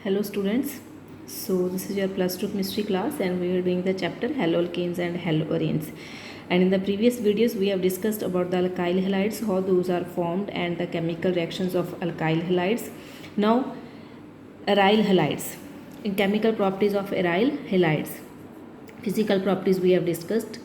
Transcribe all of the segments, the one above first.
Hello students, so this is your plus 2 chemistry class and we are doing the chapter haloalkanes and haloarenes. And in the previous videos we have discussed about the alkyl halides, how those are formed and the chemical reactions of alkyl halides. Now aryl halides, in chemical properties of aryl halides, physical properties we have discussed.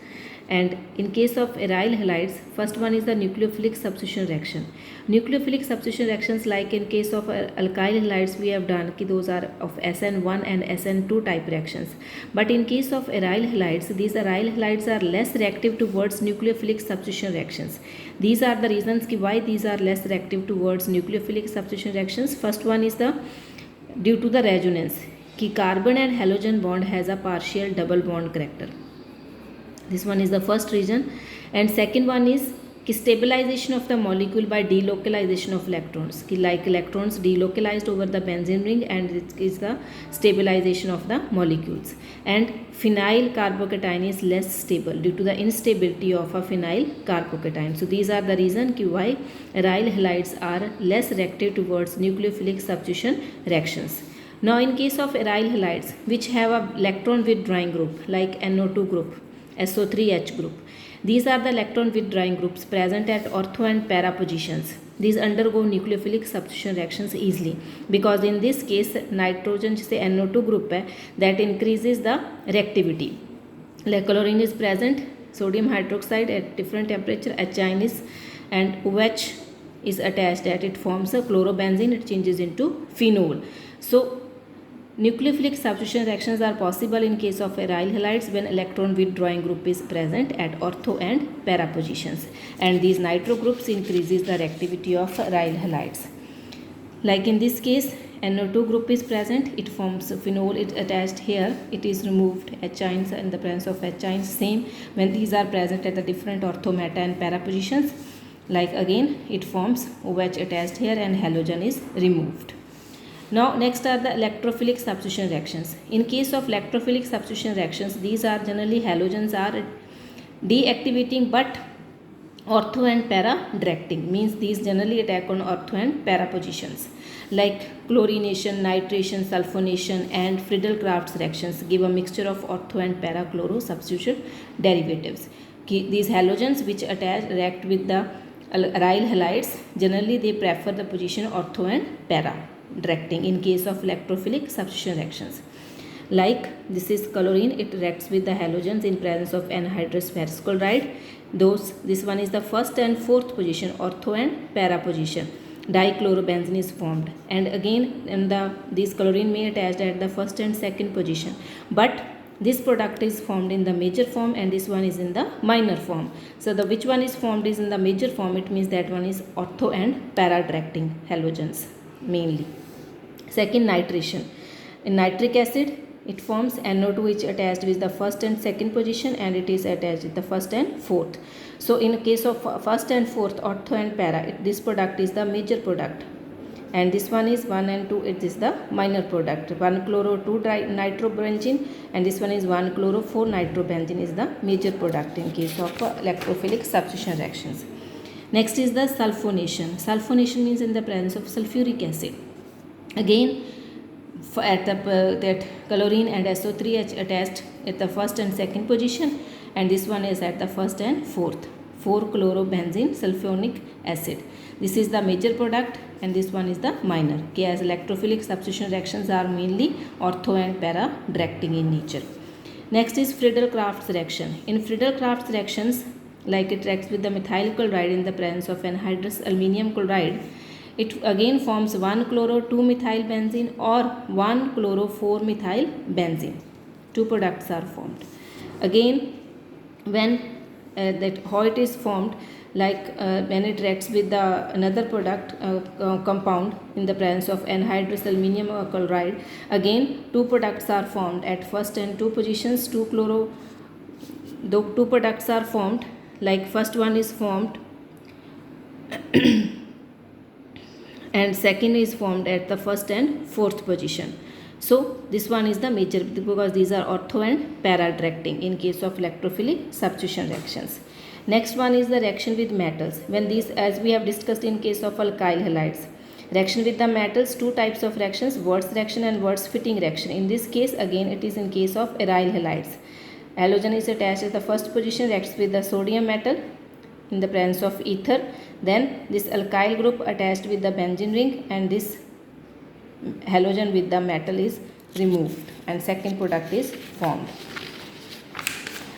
And in case of aryl halides, first one is the nucleophilic substitution reaction. Nucleophilic substitution reactions, like in case of alkyl halides we have done ki those are of SN1 and SN2 type reactions. But in case of aryl halides, these aryl halides are less reactive towards nucleophilic substitution reactions. These are the reasons ki why these are less reactive towards nucleophilic substitution reactions. First one is the due to the resonance ki carbon and halogen bond has a partial double bond character. This one is the first reason. And second one is stabilization of the molecule by delocalization of electrons, like electrons delocalized over the benzene ring, and it is the stabilization of the molecules. And phenyl carbocation is less stable due to the instability of a phenyl carbocation. So these are the reason why aryl halides are less reactive towards nucleophilic substitution reactions. Now in case of aryl halides which have a electron withdrawing group like NO2 group, SO3H group. These are the electron withdrawing groups present at ortho and para positions. These undergo nucleophilic substitution reactions easily because in this case nitrogen जैसे NO2 group है that increases the reactivity. Like chlorine is present, sodium hydroxide at different temperature, H is and OH is attached, that it forms a chlorobenzene, it changes into phenol. So nucleophilic substitution reactions are possible in case of aryl halides when electron withdrawing group is present at ortho and para positions, and these nitro groups increases the reactivity of aryl halides. Like in this case NO2 group is present, it forms phenol, it attached here, it is removed, H ions in the presence of H ions. Same when these are present at the different ortho, meta and para positions, like again it forms OH attached here and halogen is removed. Now next are the electrophilic substitution reactions. In case of electrophilic substitution reactions, these are generally halogens are deactivating but ortho and para directing, means these generally attack on ortho and para positions, like chlorination, nitration, sulfonation and Friedel-Crafts reactions give a mixture of ortho and para chloro substitution derivatives. These halogens which react with the aryl halides, generally they prefer the position ortho and para directing in case of electrophilic substitution reactions. Like this is chlorine, it reacts with the halogens in presence of anhydrous ferrous chloride. This one is the first and fourth position, ortho and para position. Dichlorobenzene is formed, and again in this chlorine may attach at the first and second position, but this product is formed in the major form and this one is in the minor form. So the which one is formed is in the major form, it means that one is ortho and para directing halogens mainly. Second, nitration. In nitric acid it forms NO2 which attached with the first and second position and it is attached with the first and fourth. So in case of first and fourth ortho and para, this product is the major product, and this one is 1 and 2, it is the minor product. 1-chloro 2-nitrobenzene and this one is 1-chloro 4-nitrobenzene is the major product in case of electrophilic substitution reactions. Next is the sulfonation. Sulfonation means in the presence of sulfuric acid. Again at that chlorine and SO3H attached at the first and second position, and this one is at the first and fourth, 4-chlorobenzene sulfonic acid. This is the major product and this one is the minor. As electrophilic substitution reactions are mainly ortho and para directing in nature. Next is Friedel-Crafts reaction. In Friedel-Crafts reactions, like it reacts with the methyl chloride in the presence of anhydrous aluminium chloride, it again forms 1-chloro 2-methylbenzene or 1-chloro 4-methylbenzene. Two products are formed. Again when how it is formed, like when it reacts with the another product compound in the presence of anhydrous aluminium chloride, again two products are formed at first and two positions. 2-chloro, two products are formed, like first one is formed and second is formed at the first and fourth position. So this one is the major because these are ortho and para directing in case of electrophilic substitution reactions. Next one is the reaction with metals. When these, as we have discussed in case of alkyl halides, Reaction with the metals, two types of reactions, Wurtz reaction and Wurtz fitting reaction. In this case, again it is in case of aryl halides. Halogen is attached at the first position, reacts with the sodium metal in the presence of ether. Then this alkyl group attached with the benzene ring, and this halogen with the metal is removed and second product is formed.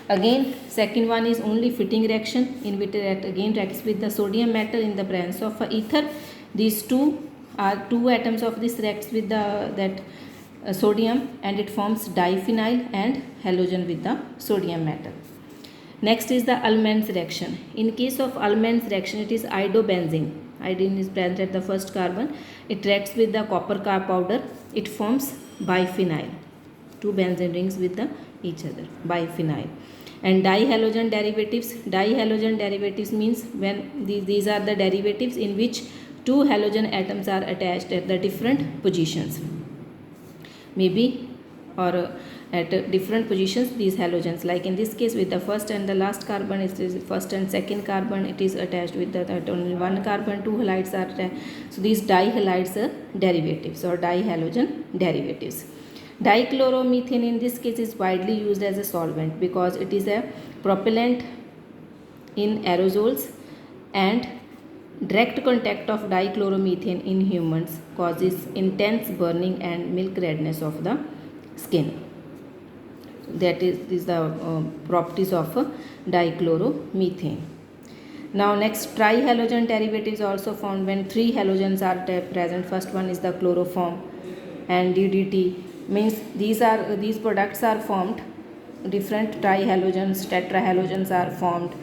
Again, second one is only fitting reaction, in which it again reacts with the sodium metal in the presence of ether. These two atoms of this reacts with the sodium, and it forms diphenyl and halogen with the sodium metal. Next is the Ullmann's reaction. In case of Ullmann's reaction, it is iodobenzene. Iodine is present at the first carbon. It reacts with the copper powder. It forms biphenyl. Two benzene rings with each other. Biphenyl. And dihalogen derivatives. Dihalogen derivatives means when these are the derivatives in which two halogen atoms are attached at the different positions. Maybe or at different positions these halogens, like in this case with the first and the last carbon, it is first and second carbon, it is attached with that only one carbon, two halides are attached. So these dihalides are derivatives or dihalogen derivatives. Dichloromethane in this case is widely used as a solvent because it is a propellant in aerosols, and direct contact of dichloromethane in humans causes intense burning and milk redness of the skin. That is the properties of dichloromethane. Now next, trihalogen derivatives also found when three halogens are present. First one is the chloroform and DDT, means these products are formed, different trihalogens, tetrahalogens are formed.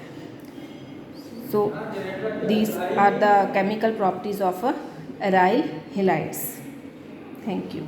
So these are the chemical properties of aryl halides. Thank you.